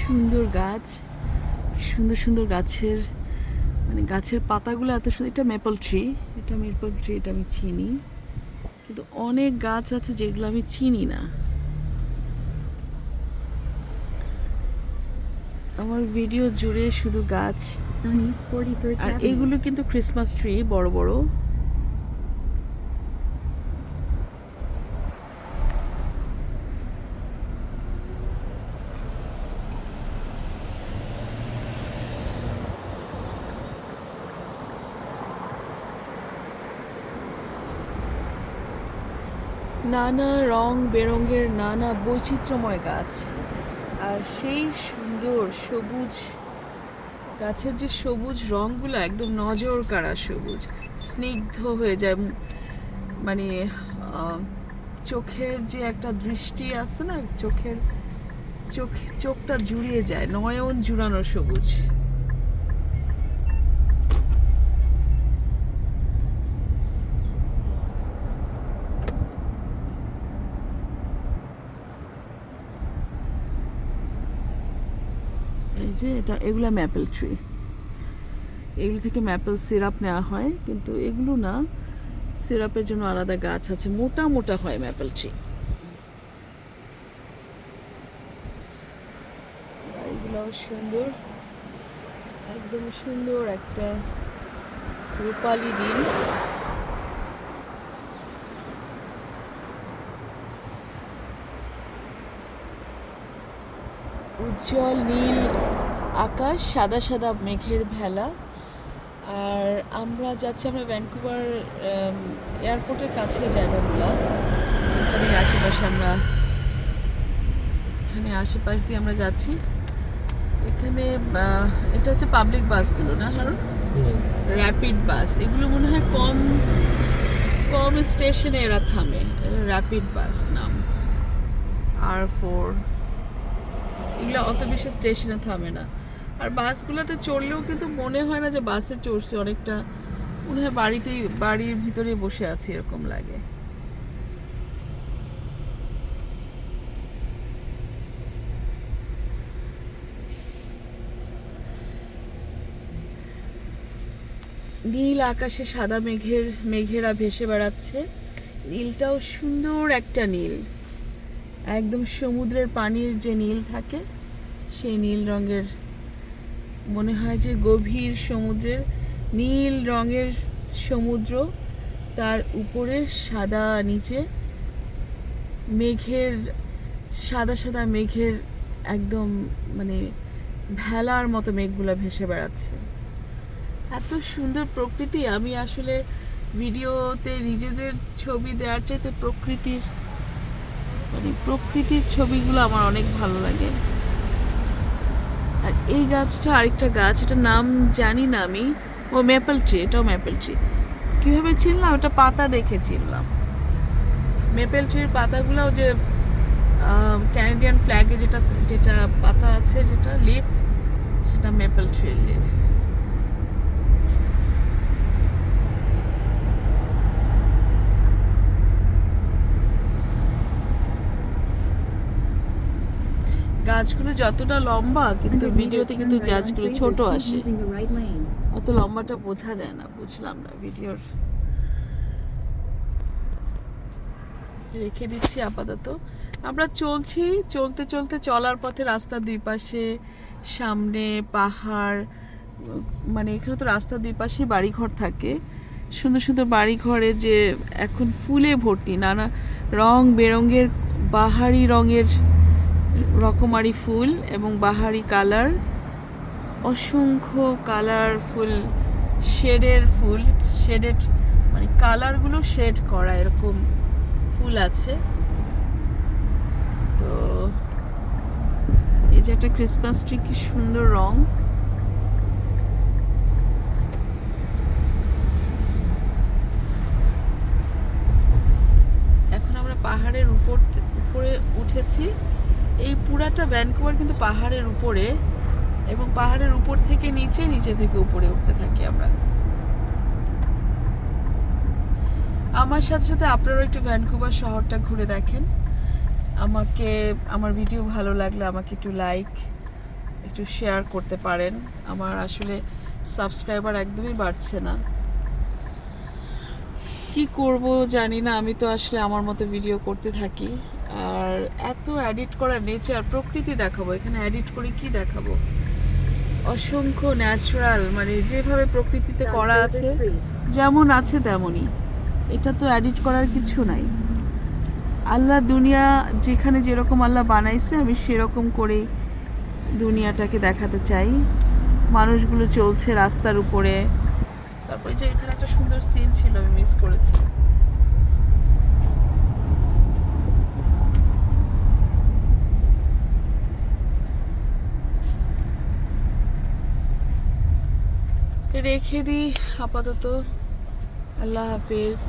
সুন্দর গাছ, সুন্দর সুন্দর গাছের মানে গাছের পাতাগুলো এত সুন্দর। এটা মেপল ট্রি, এটা আমি চিনি, কিন্তু অনেক গাছ আছে যেগুলো আমি চিনি না। আমার ভিডিও জুড়ে শুধু গাছ। আর এগুলো কিন্তু ক্রিসমাস ট্রি, বড় বড়। নানা রং বেরঙের, নানা বৈচিত্র্যময় গাছ, আর সেই সুন্দর সবুজ গাছের যে সবুজ রঙগুলো একদম নজর কাড়া সবুজ, স্নিগ্ধ হয়ে যায়। মানে চোখের যে একটা দৃষ্টি আছে না, চোখটা জুড়িয়ে যায়, নয়ন জুড়ানো সবুজ। এই যে এগুলো ম্যাপেল ট্রি, এগুলো থেকে ম্যাপেল সিরাপ নেওয়া হয়, কিন্তু এগুলো না, সিরাপের জন্য আলাদা গাছ আছে, মোটা মোটা হয় ম্যাপেল ট্রি। এগুলোও সুন্দর, একদম সুন্দর একটা রূপালী দিন। উজ্জ্বল নীল আকাশ, সাদা সাদা মেঘের ভেলা। আর আমরা ভ্যানকুভার এয়ারপোর্টের কাছে জায়গাগুলো, এখানে আশেপাশ দিয়ে আমরা যাচ্ছি। এখানে এটা হচ্ছে পাবলিক বাসগুলো না, কারণ র্যাপিড বাস, এগুলো মনে হয় কম কম স্টেশনে এরা থামে। র্যাপিড বাস নাম, R4। এগুলো অত বেশি স্টেশনে থামে না। আর বাসগুলোতে চড়লেও কিন্তু মনে হয় না যে বাসে চড়ছে, অনেকটা মনে হয় বাড়ির ভিতরে বসে আছি এরকম লাগে। নীল আকাশে সাদা মেঘেরা ভেসে বেড়াচ্ছে। নীলটাও সুন্দর একটা নীল, একদম সমুদ্রের পানির যে নীল থাকে সেই নীল রঙের, মনে হয় যে গভীর সমুদ্রের নীল রঙের সমুদ্র, তার উপরে সাদা, নিচে মেঘের, সাদা সাদা মেঘের একদম মানে ভেলার মতো মেঘগুলা ভেসে বেড়াচ্ছে। এত সুন্দর প্রকৃতি। আমি আসলে ভিডিওতে নিজেদের ছবি দেওয়ার চাইতে প্রকৃতির ছবিগুলো আমার অনেক ভালো লাগে। আর এই গাছটা আরেকটা গাছ, এটার নাম জানি না আমি, ম্যাপেল ট্রি, এটাও ম্যাপেল ট্রি। কীভাবে চিনলাম? এটা পাতা দেখে চিনলাম। মেপেল ট্রির পাতাগুলোও যে ক্যানাডিয়ান ফ্ল্যাগে যেটা পাতা আছে, যেটা লিফ, সেটা মেপেল ট্রির লিফ। গাছগুলো যতটা লম্বা, কিন্তু ভিডিওতে কিন্তু গাছগুলো ছোট আসে, অত লম্বাটা বোঝা যায় না, বুঝলাম না ভিডিওর। রেখে দিচ্ছি আপাতত। আমরা চলতে চলতে চলার পথে রাস্তার দুই পাশে, সামনে পাহাড়, মানে এখানে তো রাস্তার দুই পাশে বাড়িঘর থাকে, সুন্দর সুন্দর বাড়িঘরে যে এখন ফুলে ভর্তি, নানা রং বেরঙের বাহারি রঙের রকমারি ফুল এবং বাহারি কালার, অসংখ্য কালারফুল শেডেড মানে কালারগুলো শেড করা এরকম ফুল আছে। তো এই যে একটা ক্রিসমাস ট্রি, কি সুন্দর রং। এখন আমরা পাহাড়ের উপরে উঠেছি। এই পুরাটা ভ্যানকুভার কিন্তু পাহাড়ের উপরে, এবং পাহাড়ের উপর থেকে নিচে থেকে উপরে উঠতে থাকি আমরা। আমার সাথে সাথে আপনারাও একটু ভ্যানকুভার শহরটা ঘুরে দেখেন। আমার ভিডিও ভালো লাগলে আমাকে একটু লাইক একটু শেয়ার করতে পারেন। আমার আসলে সাবস্ক্রাইবার একদমই বাড়ছে না, কি করব জানি না। আমি তো আসলে আমার মতো ভিডিও করতে থাকি, আর এত এডিট করা নেচার প্রকৃতি দেখাবো, এখানে এডিট করে কি দেখাবো? অসংখ্য ন্যাচারাল, মানে যেভাবে প্রকৃতিতে করা আছে যেমন আছে তেমনই, এটা তো এডিট করার কিছু নাই। আল্লাহ দুনিয়া যেখানে যেরকম আল্লাহ বানাইছে আমি সেরকম করেই দুনিয়াটাকে দেখাতে চাই। মানুষগুলো চলছে রাস্তার উপরে, তারপরে যে এখানে একটা সুন্দর সিন ছিল আমি মিস করেছি। রেখে দিই আপাতত। আল্লাহ হাফেজ।